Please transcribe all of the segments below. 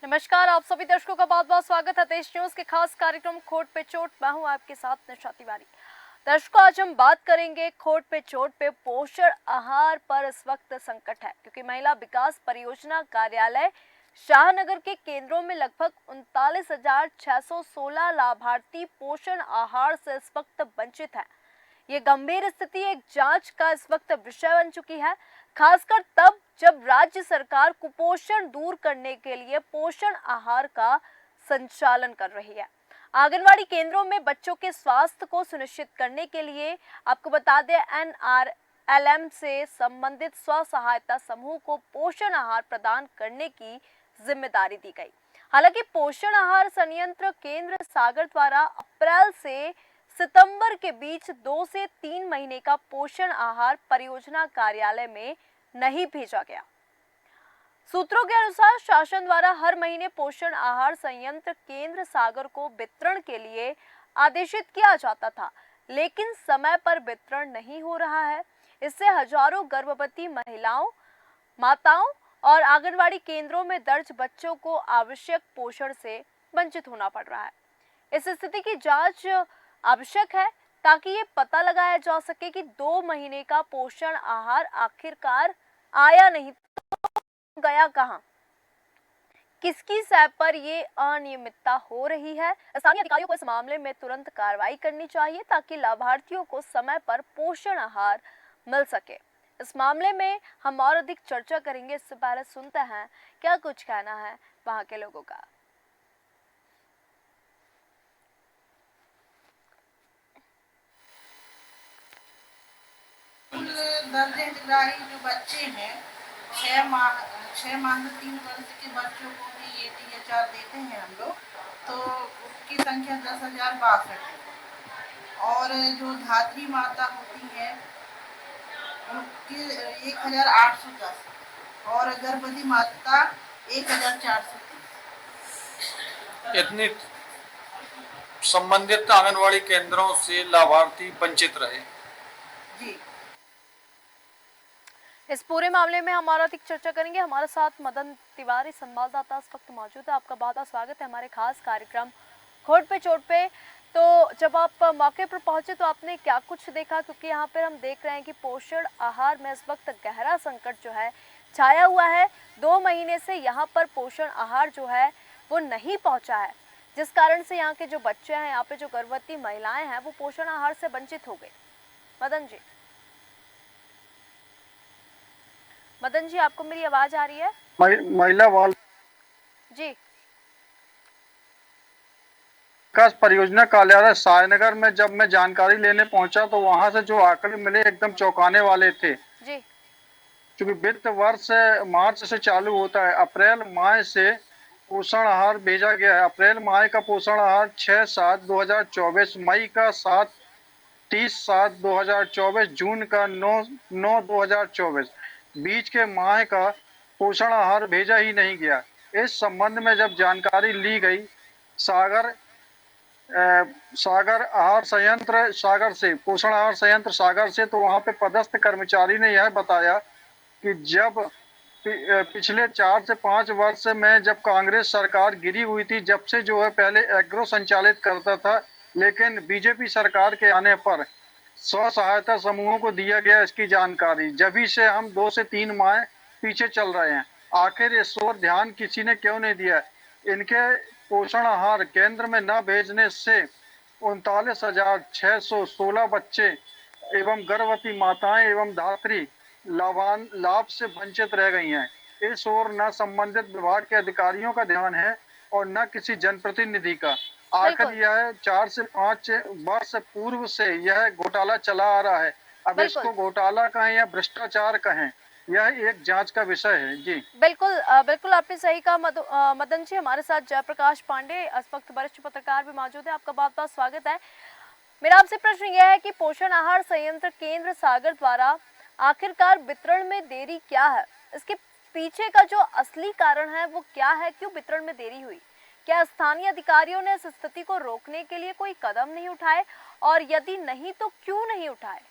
नमस्कार, आप सभी दर्शकों का बहुत बहुत स्वागत है देश न्यूज के खास कार्यक्रम खोट पे चोट। मैं हूं आपके साथ निशा तिवारी। दर्शकों, आज हम बात करेंगे खोट पे चोट पे पोषण आहार पर इस वक्त संकट है, क्योंकि महिला विकास परियोजना कार्यालय शाहनगर के केंद्रों में लगभग 39,616 लाभार्थी पोषण आहार से इस वक्त वंचित हैं। ये गंभीर स्थिति एक जांच का इस वक्त विषय बन चुकी है, खासकर तब जब राज्य सरकार कुपोषण दूर करने के लिए पोषण आहार का संचालन कर रही है। आंगनवाड़ी केंद्रों में बच्चों के स्वास्थ्य को सुनिश्चित करने के लिए आपको बता दें, NRLM से संबंधित स्व सहायता समूह को पोषण आहार प्रदान करने की जिम्मेदारी दी गई। हालांकि पोषण आहार संयंत्र केंद्र सागर द्वारा अप्रैल से सितंबर के बीच 2 से 3 महीने का पोषण आहार परियोजना कार्यालय में नहीं भेजा गया। सूत्रों के अनुसार शासन द्वारा हर महीने पोषण आहार संयंत्र केंद्र सागर को वितरण के लिए आदेशित किया जाता था, लेकिन समय पर वितरण नहीं हो रहा है। इससे हजारों गर्भवती महिलाओं, माताओं और आंगनवाड़ी केंद्रों में दर्ज बच्चों को आवश्यक पोषण से वंचित होना पड़ रहा है। इस स्थिति की जांच आवश्यक है ताकि ये पता लगाया जा सके कि 2 महीने का पोषण आहार आखिरकार आया नहीं तो गया कहां, किसकी सैप पर ये अनियमितता हो रही है। स्थानीय अधिकारियों को इस मामले में तुरंत कार्रवाई करनी चाहिए ताकि लाभार्थियों को समय पर पोषण आहार मिल सके। इस मामले में हम और अधिक चर्चा करेंगे, इससे पहले सुनते हैं क्या कुछ कहना है वहां के लोगों का। दर्जे हितग्राही जो बच्चे हैं 6 माह 3 वर्ष के बच्चों को भी ये DHR देते हैं हम लोग, तो उसकी संख्या 10,062 है। और जो धात्री माता होती है उनकी 1,810 और गर्भवती माता 1,430। इतनी संबंधित आंगनवाड़ी केंद्रों से लाभार्थी वंचित रहे। जी, इस पूरे मामले में हम और अधिक चर्चा करेंगे। हमारे साथ मदन तिवारी संवाददाता इस वक्त मौजूद है। आपका बहुत बहुत स्वागत है हमारे खास कार्यक्रम खोट पे चोट पे। तो जब आप मौके पर पहुंचे तो आपने क्या कुछ देखा, क्योंकि यहाँ पर हम देख रहे हैं कि पोषण आहार में इस वक्त गहरा संकट जो है छाया हुआ है। 2 महीने से यहाँ पर पोषण आहार जो है वो नहीं पहुँचा है, जिस कारण से यहाँ के जो बच्चे हैं, यहाँ पे जो गर्भवती महिलाएं हैं, वो पोषण आहार से वंचित हो गए। मदन जी, आपको मेरी आवाज आ रही है? महिला बाल जी विकास परियोजना कार्यालय सायनगर में जब मैं जानकारी लेने पहुंचा तो वहां से जो आंकड़े मिले एकदम चौंकाने वाले थे। जी क्योंकि वित्त वर्ष मार्च से चालू होता है, अप्रैल माह से पोषण आहार भेजा गया है। अप्रैल माह का पोषण आहार 6/7/2024, मई का 30/7/2024, जून का 9/9/2024, बीच के माह का पोषण आहार भेजा ही नहीं गया। इस संबंध में जब जानकारी ली गई सागर सागर आहार संयंत्र सागर से, पोषण आहार संयंत्र सागर से, तो वहां पे पदस्थ कर्मचारी ने यह बताया कि जब पिछले 4 से 5 वर्ष में जब कांग्रेस सरकार गिरी हुई थी, जब से जो है पहले एग्रो संचालित करता था, लेकिन बीजेपी सरकार के आने पर स्व सहायता समूहों को दिया गया इसकी जानकारी। जब से हम 2 से 3 माह पीछे चल रहे हैं। आखिर इस ओर ध्यान किसी ने क्यों नहीं दिया? इनके पोषण आहार केंद्र में न भेजने से 39,616 बच्चे एवं गर्भवती माताएं एवं धात्री लाभ से वंचित रह गई हैं। इस ओर न संबंधित विभाग के अधिकारियों का ध्यान है और न किसी जनप्रतिनिधि का। आखिर यह 4 से 5 वर्ष पूर्व से यह घोटाला चला आ रहा है। अब इसको घोटाला कहें या भ्रष्टाचार कहें, यह एक जांच का विषय है। जी बिल्कुल, बिल्कुल आपने सही कहा। मदन जी, हमारे साथ जयप्रकाश पांडे इस वक्त वरिष्ठ पत्रकार भी मौजूद है। आपका बहुत बहुत स्वागत है। मेरा आपसे प्रश्न यह है कि पोषण आहार संयंत्र केंद्र सागर द्वारा आखिरकार वितरण में देरी क्या है? इसके पीछे का जो असली कारण है वो क्या है? क्यों वितरण में देरी हुई? क्या स्थानीय अधिकारियों ने इस स्थिति को रोकने के लिए कोई कदम नहीं उठाए, और यदि नहीं तो क्यों नहीं उठाए?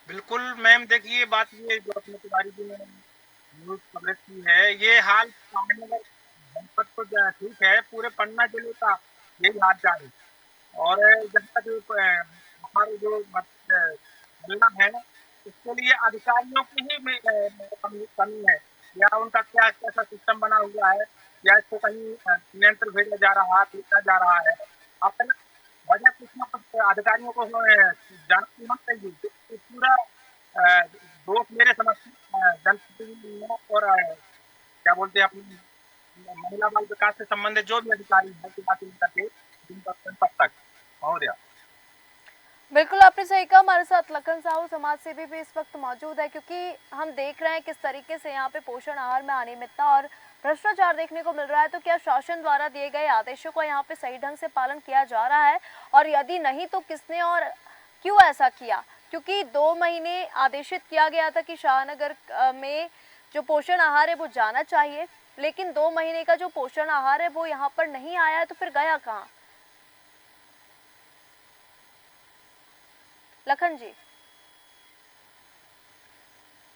बिल्कुल मैम, देखिए बात ये जो अपने तिवारी जी ने न्यूज कवरेज की है, ये हाल रामनगर जनपद तो ठीक है, पूरे पन्ना जिले का यही हाल चाल है। और जब तक हमारे जो मिलना है, इसके लिए अधिकारियों की ही कमी है, या उनका क्या कैसा सिस्टम बना हुआ है, या इसको कहीं नियंत्रण भेजा जा रहा है, भेजा जा रहा है। अपना वजह कुछ ना कुछ अधिकारियों को जानना होना चाहिए कि पूरा दोष मेरे समझ जनप्रतिनिधियों और क्या बोलते हैं अपनी महिला बाल विकास से संबंधित जो भी अधिकारी है जनपद तक। और बिल्कुल आपने सही कहा। हमारे साथ लखन साहू समाज सेवी भी इस वक्त मौजूद है, क्योंकि हम देख रहे हैं किस तरीके से यहाँ पे पोषण आहार में अनियमितता और भ्रष्टाचार देखने को मिल रहा है। तो क्या शासन द्वारा दिए गए आदेशों का यहाँ पे सही ढंग से पालन किया जा रहा है, और यदि नहीं तो किसने और क्यों ऐसा किया? क्योंकि 2 महीने आदेशित किया गया था कि शाहनगर में जो पोषण आहार है वो जाना चाहिए, लेकिन 2 महीने का जो पोषण आहार है वो यहाँ पर नहीं आया है, तो फिर गया कहाँ? लखन जी,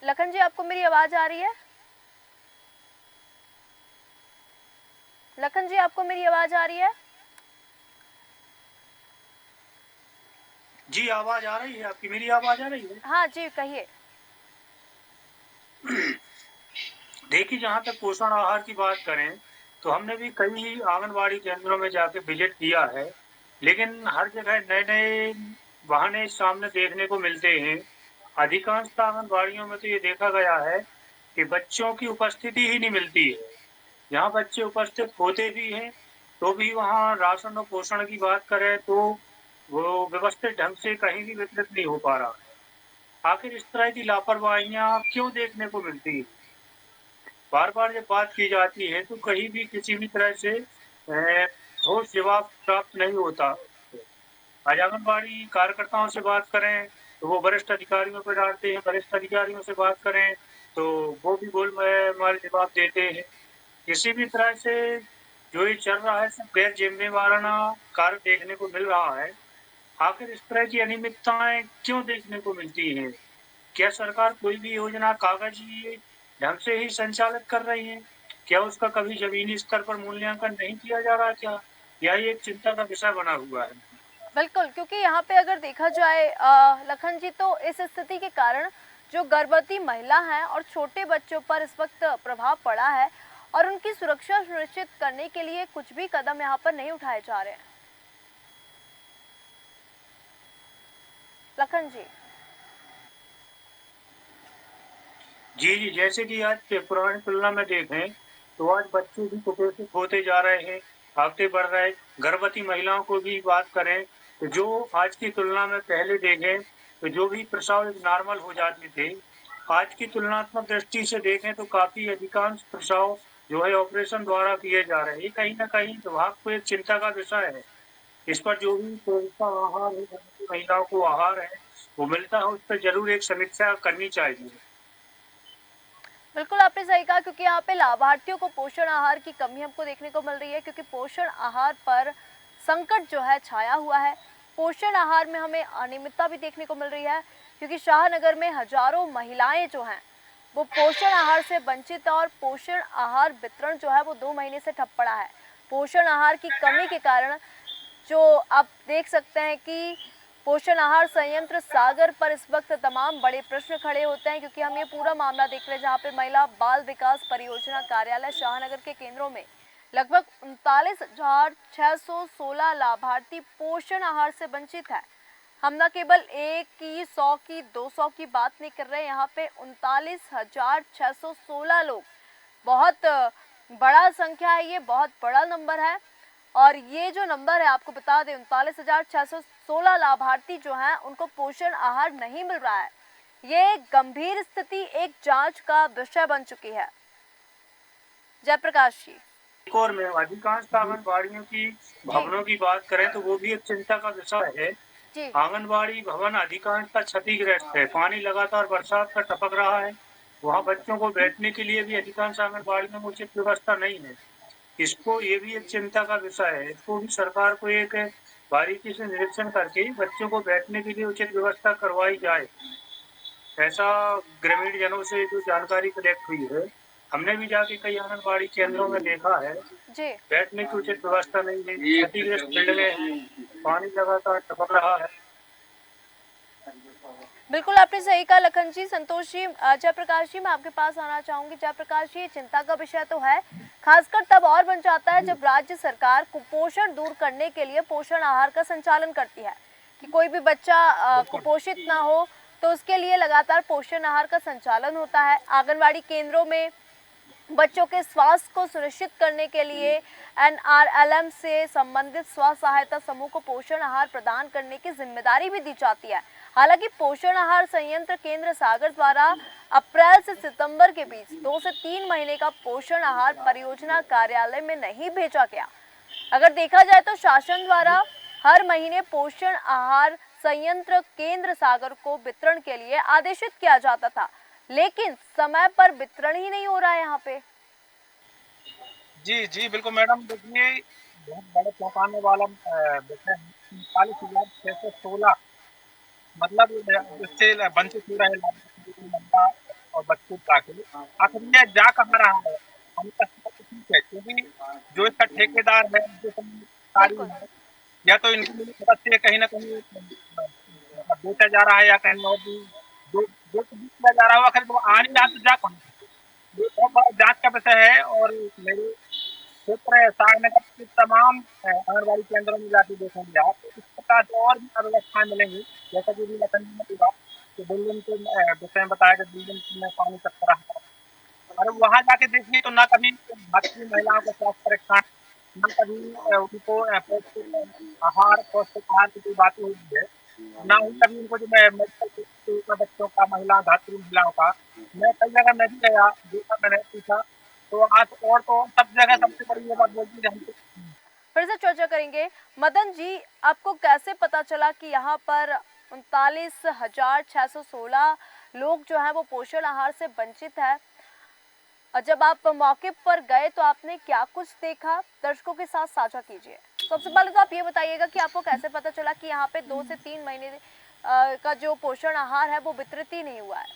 लखन जी, आपको मेरी आवाज आ रही है? लखन जी, आपको मेरी आवाज आ रही है? जी आवाज आ रही है आपकी, मेरी आवाज आ रही है? हाँ जी, कहिए। देखिए, जहाँ तक पोषण आहार की बात करें तो हमने भी कई आंगनबाड़ी केंद्रों में जाके विजिट किया है, लेकिन हर जगह नए नए बहाने सामने देखने को मिलते हैं। अधिकांश आंगनबाड़ियों में तो ये देखा गया है कि बच्चों की उपस्थिति ही नहीं मिलती है। यहाँ बच्चे उपस्थित होते भी हैं तो भी वहाँ राशन और पोषण की बात करें तो वो व्यवस्थित ढंग से कहीं भी वितरित नहीं हो पा रहा है। आखिर इस तरह की लापरवाहियां क्यों देखने को मिलती है? बार बार जब बात की जाती है तो कहीं भी किसी भी तरह से ठोस जवाब प्राप्त नहीं होता। आज आंगनबाड़ी कार्यकर्ताओं से बात करें तो वो वरिष्ठ अधिकारियों पर डालते हैं, वरिष्ठ अधिकारियों से बात करें तो वो भी गोलमाल जवाब देते हैं। किसी भी तरह से जो ये चल रहा है सब गैर जिम्मेवाराना कार्य देखने को मिल रहा है। आखिर इस तरह की अनियमितताएं क्यों देखने को मिलती हैं? क्या सरकार कोई भी योजना कागजी ढंग से ही संचालित कर रही है? क्या उसका कभी जमीनी स्तर पर मूल्यांकन नहीं किया जा रहा क्या? या ये एक चिंता का विषय बना हुआ है? बिल्कुल, क्योंकि यहाँ पे अगर देखा जाए लखन जी, तो इस स्थिति के कारण जो गर्भवती महिला हैं और छोटे बच्चों पर इस वक्त प्रभाव पड़ा है, और उनकी सुरक्षा सुनिश्चित करने के लिए कुछ भी कदम यहाँ पर नहीं उठाए जा रहे हैं। लखन जी। जी, जैसे कि आज के पुरानी तुलना में देखें तो आज बच्चे भी कुपोषित होते जा रहे हैं, आगे बढ़ रहे हैं। गर्भवती महिलाओं को भी बात करें तो जो आज की तुलना में पहले देखें तो जो भी प्रसव नॉर्मल हो जाते थे, आज की तुलनात्मक दृष्टि से देखें तो काफी अधिकांश प्रसव जो है ऑपरेशन द्वारा किए जा रहे हैं। ये कहीं ना कहीं विभाग को एक चिंता का विषय है। इस पर जो भी पौष्टिक आहार है, गर्भवती महिलाओं को आहार है वो मिलता है, उस पर जरूर एक समीक्षा करनी चाहिए। बिल्कुल आपने सही कहा, क्योंकि यहाँ पे लाभार्थियों को पोषण आहार की कमी हमको देखने को मिल रही है, क्योंकि पोषण आहार पर संकट जो है छाया हुआ है। पोषण आहार में हमें अनियमितता भी देखने को मिल रही है, क्योंकि शाहनगर में हजारों महिलाएं जो हैं वो पोषण आहार से वंचित है, और पोषण आहार वितरण जो है वो 2 महीने से ठप पड़ा है। पोषण आहार की कमी के कारण जो आप देख सकते हैं कि पोषण आहार संयंत्र सागर पर इस वक्त तमाम बड़े प्रश्न खड़े होते हैं, क्योंकि हम ये पूरा मामला देख रहे हैं जहाँ पे महिला बाल विकास परियोजना कार्यालय शाहनगर के केंद्रों में लगभग 39,616 लाभार्थी पोषण आहार से वंचित है। हम न केवल 1 की, 100 की, 200 की बात नहीं कर रहे हैं, यहाँ पे 39,616 लोग, बहुत बड़ा संख्या है, ये बहुत बड़ा नंबर है। और ये जो नंबर है, आपको बता दें, 39,616 लाभार्थी जो हैं उनको पोषण आहार नहीं मिल रहा है। ये गंभीर स्थिति एक जांच का विषय बन चुकी है। जयप्रकाश जी। और में अधिकांश आंगनबाड़ियों की भवनों की बात करें तो वो भी एक चिंता का विषय है। आंगनबाड़ी भवन अधिकांश का क्षतिग्रस्त है, पानी लगातार बरसात का टपक रहा है। वहाँ बच्चों को बैठने के लिए भी अधिकांश आंगनबाड़ियों में उचित व्यवस्था नहीं है। इसको ये भी एक चिंता का विषय है। इसको भी सरकार को एक बारीकी से निरीक्षण करके बच्चों को बैठने के लिए उचित व्यवस्था करवाई जाए, ऐसा ग्रामीण जनों से जो जानकारी कलेक्ट हुई है। हमने भी जाके कई आंगनबाड़ी केंद्रों में देखा है, जी। बैठने की उचित व्यवस्था नहीं है, क्षतिग्रस्त बिल्डिंगें हैं, पानी लगातार टपक रहा है। बिल्कुल आपने सही कहा लखन जी। संतोष जी, जयप्रकाश जी, मैं आपके पास आना चाहूंगी। जयप्रकाश जी, ये चिंता का विषय तो है, खासकर तब और बन जाता है जब राज्य सरकार कुपोषण दूर करने के लिए पोषण आहार का संचालन करती है कि कोई भी बच्चा कुपोषित ना हो, तो उसके लिए लगातार पोषण आहार का संचालन होता है। आंगनवाड़ी केंद्रों में बच्चों के स्वास्थ्य को सुनिश्चित करने के लिए एनआरएलएम से संबंधित स्वास्थ्य सहायता समूह को पोषण आहार प्रदान करने की जिम्मेदारी भी दी जाती है। हालांकि पोषण आहार संयंत्र केंद्र सागर द्वारा अप्रैल से सितंबर के बीच 2 से 3 महीने का पोषण आहार परियोजना कार्यालय में नहीं भेजा गया। अगर देखा जाए तो शासन द्वारा हर महीने पोषण आहार संयंत्र केंद्र सागर को वितरण के लिए आदेशित किया जाता था, लेकिन समय पर वितरण ही नहीं हो रहा है यहाँ पे। जी जी बिल्कुल मैडम, देखिए बहुत बड़ा चौंकाने वाला विषय है। 39,616 मतलब इससे वंचित हो रहे महिला और बच्चे दाखिल। आखिर ये जा कहाँ रहा है? हम तक तो ठीक है, क्योंकि जो इसका ठेकेदार है, जो सरकारी बिल्कुल। है, या तो इनकी मदद से कहीं ना कहीं बेचा जा रहा है, या कहीं और भी जो जो कुछ भी किया जा रहा हो, आखिर वो आ नहीं रहा तो जा कौन? ये बहुत बड़ा जांच का विषय है। और मेरे क्षेत्र सारनगर के तमाम आंगनबाड़ी केंद्रों में जाके देखेंगे आप, तो इस प्रकार से और भी अव्यवस्थाएं मिलेंगी। जैसा कि अभी लखन जी ने कहा कि बिल्डिंग के विषय में बताया कि बिल्डिंग में पानी तक रहा है, और वहां जाके देखिए तो ना कभी भारतीय महिलाओं का स्वास्थ्य परीक्षण, ना कभी उनको पौष्टिक आहार की कोई बात हुई है, ना ही कभी उनको जो मेडिकल बच्चों का, महिला धात्री महिलाओं का। मैं कई जगह मैं भी गया, देखा, मैंने पूछा, तो आज और तो और सब जगह सबसे बड़ी ये बात बोलती है हमको। फिर से चर्चा करेंगे। मदन जी, आपको कैसे पता चला कि यहाँ पर 39,616 लोग जो हैं वो पोषण आहार से वंचित है, और जब आप मौके पर गए तो आपने क्या कुछ देखा, दर्शकों के साथ साझा कीजिए। सबसे पहले तो आप ये बताइएगा कि आपको कैसे पता चला कि यहाँ पे 2 से 3 महीने का जो पोषण आहार है वो वितरित ही नहीं हुआ है।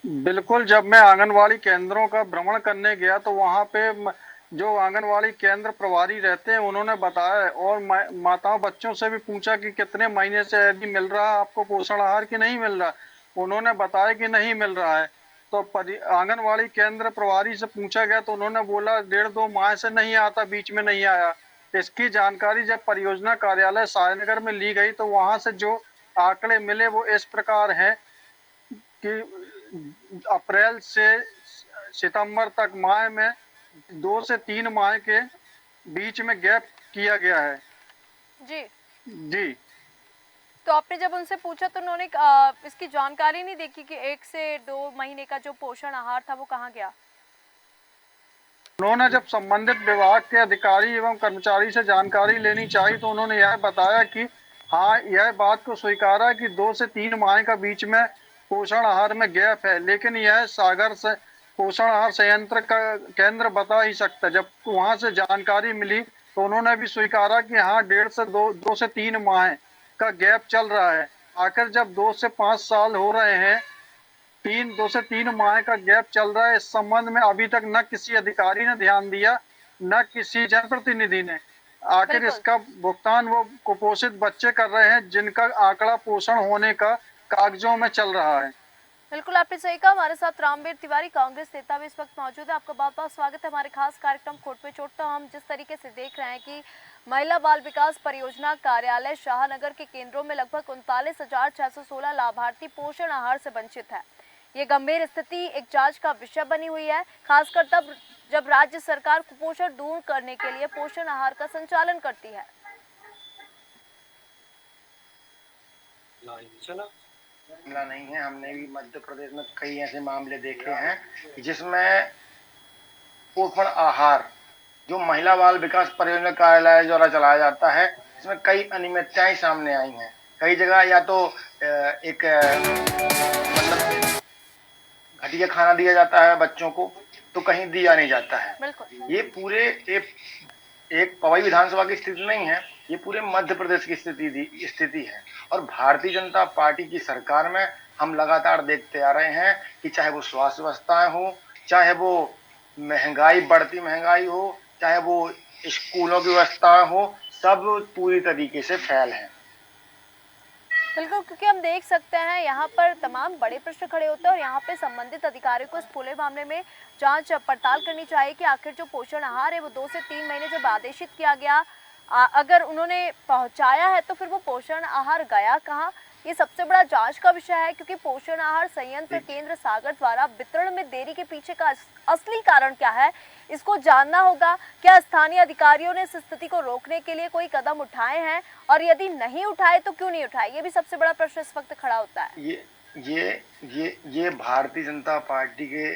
बिल्कुल, जब मैं आंगनवाड़ी केंद्रों का भ्रमण करने गया तो वहाँ पे जो आंगनवाड़ी केंद्र प्रभारी रहते हैं उन्होंने बताया, और माताओं बच्चों से भी पूछा कि कितने महीने से यदि मिल रहा है आपको पोषण आहार कि नहीं मिल रहा। उन्होंने बताया कि नहीं मिल रहा है। तो आंगनवाड़ी केंद्र प्रभारी से पूछा गया तो उन्होंने बोला 1.5-2 माह से नहीं आता, बीच में नहीं आया। इसकी जानकारी जब परियोजना कार्यालय सायनगर में ली गई तो वहां से जो आंकड़े मिले वो इस प्रकार हैं कि अप्रैल से सितंबर तक माह में 2 से 3 माह के बीच में गैप किया गया है। जी। जी, तो आपने जब उनसे पूछा तो उन्होंने इसकी जानकारी नहीं देखी कि 1 से 2 महीने का जो पोषण आहार था वो कहाँ गया? उन्होंने जब संबंधित विभाग के अधिकारी एवं कर्मचारी से जानकारी लेनी चाहिए तो उन्होंने यह बताया कि हाँ, यह बात को स्वीकारा कि 2 से 3 माह का बीच में पोषण आहार में गैप है, लेकिन यह सागर से पोषण आहार संयंत्र का केंद्र बता ही सकता। जब वहां से जानकारी मिली तो उन्होंने भी स्वीकारा कि हाँ, 2 से 3 माह का गैप चल रहा है। आखिर जब 2 से 5 साल हो रहे हैं, 2 से 3 माह का गैप चल रहा है, इस संबंध में अभी तक न किसी अधिकारी ने ध्यान दिया, न किसी जनप्रतिनिधि ने। आखिर बिल्कुल। इसका भुगतान वो कुपोषित बच्चे कर रहे हैं जिनका आंकड़ा पोषण होने का कागजों में चल रहा है। बिल्कुल आपने सही कहा। हमारे साथ रामवीर तिवारी, कांग्रेस नेता भी इस वक्त मौजूद है। आपका बहुत बहुत स्वागत है हमारे खास कार्यक्रम खोट पे चोट। तो हम जिस तरीके से देख रहे हैं कि महिला बाल विकास परियोजना कार्यालय शाहनगर के केंद्रों में लगभग 39,616 लाभार्थी पोषण आहार से वंचित है। ये गंभीर स्थिति एक जांच का विषय बनी हुई है, खासकर तब जब राज्य सरकार कुपोषण दूर करने के लिए पोषण आहार का संचालन करती है। मामला नहीं है। हमने भी मध्य प्रदेश में कई ऐसे मामले देखे हैं जिसमें पोषण आहार जो महिला बाल विकास परियोजना कार्यालय द्वारा चलाया जाता है, इसमें कई अनियमितताएं सामने आई हैं। कई जगह या तो एक मतलब घटिया खाना दिया जाता है बच्चों को, तो कहीं दिया नहीं जाता है। बिल्कुल। ये पूरे एक पवई विधानसभा की स्थिति नहीं है, ये पूरे मध्य प्रदेश की स्थिति है। और भारतीय जनता पार्टी की सरकार में हम लगातार देखते आ रहे हैं कि चाहे वो स्वास्थ्य व्यवस्थाएं हो चाहे वो महंगाई, बढ़ती महंगाई हो, चाहे वो स्कूलों की व्यवस्था हो, सब पूरी तरीके से फेल है। बिल्कुल, क्योंकि हम देख सकते हैं यहाँ पर तमाम बड़े प्रश्न खड़े होते हैं और यहाँ पे संबंधित अधिकारियों को इस पूरे मामले में जांच पड़ताल करनी चाहिए कि आखिर जो पोषण आहार है वो 2 से 3 महीने जब आदेशित किया गया, अगर उन्होंने पहुँचाया है तो फिर वो पोषण आहार गया कहाँ, ये सबसे बड़ा जांच का विषय है। क्योंकि पोषण आहार संयंत्र केंद्र सागर द्वारा वितरण में देरी के पीछे का असली कारण क्या है, इसको जानना होगा। क्या स्थानीय अधिकारियों ने इस स्थिति को रोकने के लिए कोई कदम उठाए हैं, और यदि नहीं उठाए तो क्यों नहीं उठाए, ये भी सबसे बड़ा प्रश्न इस वक्त खड़ा होता है। ये भारतीय जनता पार्टी के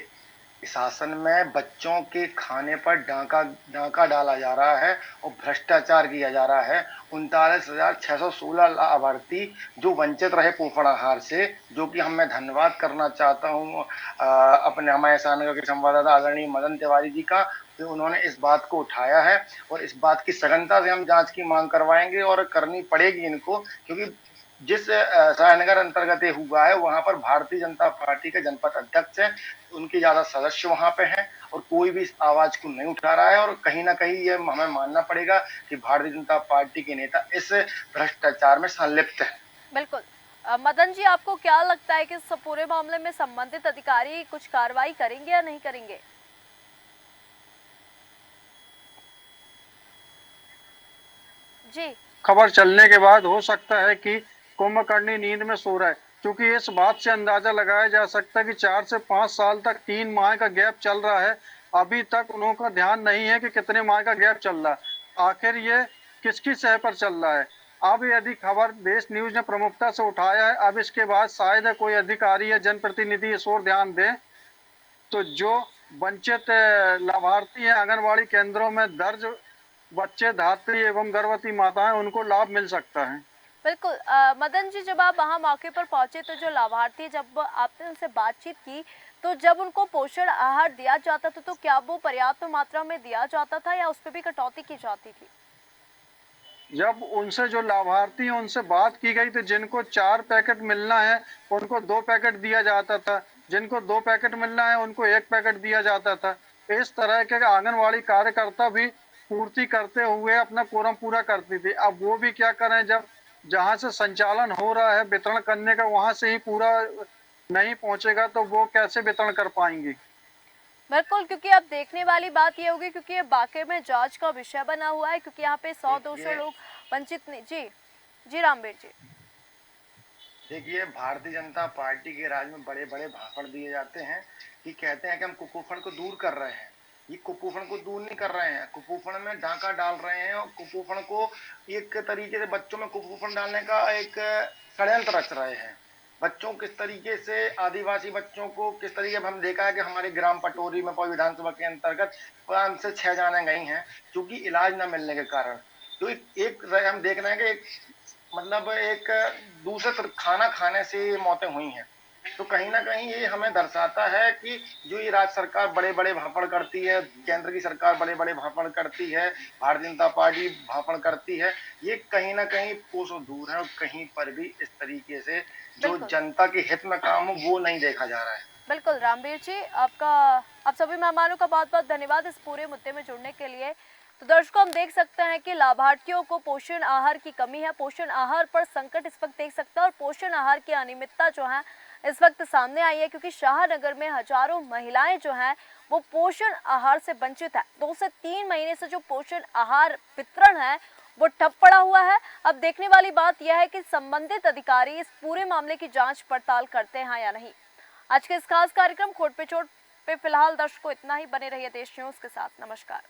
शासन में बच्चों के खाने पर डांका डाला जा रहा है और भ्रष्टाचार किया जा रहा है। 39,616 लाभार्थी जो वंचित रहे पोषण आहार से, जो कि मैं धन्यवाद करना चाहता हूँ अपने हमारे सानगर के संवाददाता आदरणीय मदन तिवारी जी का, कि उन्होंने इस बात को उठाया है और इस बात की सघनता से हम जांच की मांग करवाएंगे और करनी पड़ेगी इनको, क्योंकि जिस सायनगर अंतर्गत ये हुआ है वहां पर भारतीय जनता पार्टी के जनपद अध्यक्ष हैं, उनके ज्यादा सदस्य वहां पे हैं और कोई भी इस आवाज को नहीं उठा रहा है। और कहीं ना कहीं ये हमें मानना पड़ेगा कि भारतीय जनता पार्टी के नेता इस भ्रष्टाचार में संलिप्त है। बिल्कुल। मदन जी, आपको क्या लगता है कि इस पूरे मामले में संबंधित अधिकारी कुछ कार्रवाई करेंगे या नहीं करेंगे? जी, खबर चलने के बाद हो सकता है कि कुंभकर्णी नींद में सो रहा है, क्योंकि इस बात से अंदाजा लगाया जा सकता है कि 4 से 5 साल तक 3 माह का गैप चल रहा है। अभी तक उनका ध्यान नहीं है कि कितने माह का गैप चल रहा है, आखिर ये किसकी सह पर चल रहा है। अब यदि खबर देश न्यूज ने प्रमुखता से उठाया है, अब इसके बाद शायद कोई अधिकारी या जनप्रतिनिधि इस ओर ध्यान दे, तो जो वंचित लाभार्थी हैं आंगनबाड़ी केंद्रों में दर्ज बच्चे, धात्री एवं गर्भवती माताएं, उनको लाभ मिल सकता है। बिल्कुल। मदन जी, जब आप वहाँ मौके पर पहुंचे तो जो लाभार्थी, जब आपने उनसे बातचीत की, तो जब उनको पोषण आहार दिया जाता था तो क्या वो पर्याप्त मात्रा में दिया जाता था या उस पर भी कटौती की जाती थी? जब उनसे जो लाभार्थी हैं उनसे बात की गई तो जिनको 4 पैकेट मिलना है उनको 2 पैकेट दिया जाता था, जिनको 2 पैकेट मिलना है उनको 1 पैकेट दिया जाता था। इस तरह के आंगनवाड़ी कार्यकर्ता भी पूर्ति करते हुए अपना कोरम पूरा करती थी। अब वो भी क्या करें, जब जहां से संचालन हो रहा है वितरण करने का, वहां से ही पूरा नहीं पहुंचेगा तो वो कैसे वितरण कर पाएंगी। बिल्कुल, क्योंकि अब देखने वाली बात ये होगी, क्योंकि ये वाकई में जांच का विषय बना हुआ है, क्योंकि यहाँ पे 100-200 लोग वंचित नहीं। जी रामवीर जी। देखिए, भारतीय जनता पार्टी के राज में बड़े बड़े भाषण दिए जाते हैं कि कहते हैं कि हम कुपोषण को दूर कर रहे हैं। ये कुपोषण को दूर नहीं कर रहे हैं, कुपोषण में डाका डाल रहे हैं और कुपोषण को एक तरीके से बच्चों में कुपोषण डालने का एक षड्यंत्र रच रहे हैं। बच्चों किस तरीके से, आदिवासी बच्चों को किस तरीके, अब हम देखा है कि हमारे ग्राम पटोरी में पौड़ी विधानसभा के अंतर्गत 5 से 6 जाने गई हैं, क्योंकि इलाज न मिलने के कारण। तो एक हम देख रहे हैं कि एक दूसरे खाना खाने से मौतें हुई हैं। तो कहीं ना कहीं ये हमें दर्शाता है कि जो ये राज्य सरकार बड़े बड़े भाषण करती है, केंद्र की सरकार बड़े बड़े भाषण करती है, भारतीय जनता पार्टी भाषण करती है, ये कहीं ना कहीं कोसों दूर है और कहीं पर भी इस तरीके से जो जनता के हित में काम हो वो नहीं देखा जा रहा है। बिल्कुल रामवीर जी, आप सभी मेहमानों का बहुत बहुत धन्यवाद इस पूरे मुद्दे में जुड़ने के लिए। तो दर्शकों, हम देख सकते हैं कि लाभार्थियों को पोषण आहार की कमी है, पोषण आहार पर संकट इस वक्त देख सकते हैं, और पोषण आहार की अनियमितता जो है इस वक्त सामने आई है, क्योंकि शाहनगर में हजारों महिलाएं जो हैं वो पोषण आहार से वंचित है। 2 से 3 महीने से जो पोषण आहार वितरण है वो ठप पड़ा हुआ है। अब देखने वाली बात यह है कि संबंधित अधिकारी इस पूरे मामले की जांच पड़ताल करते हैं या नहीं। आज के इस खास कार्यक्रम खोट पे चोट पे फिलहाल दर्शकों इतना ही। बने रहिए देश न्यूज के साथ। नमस्कार।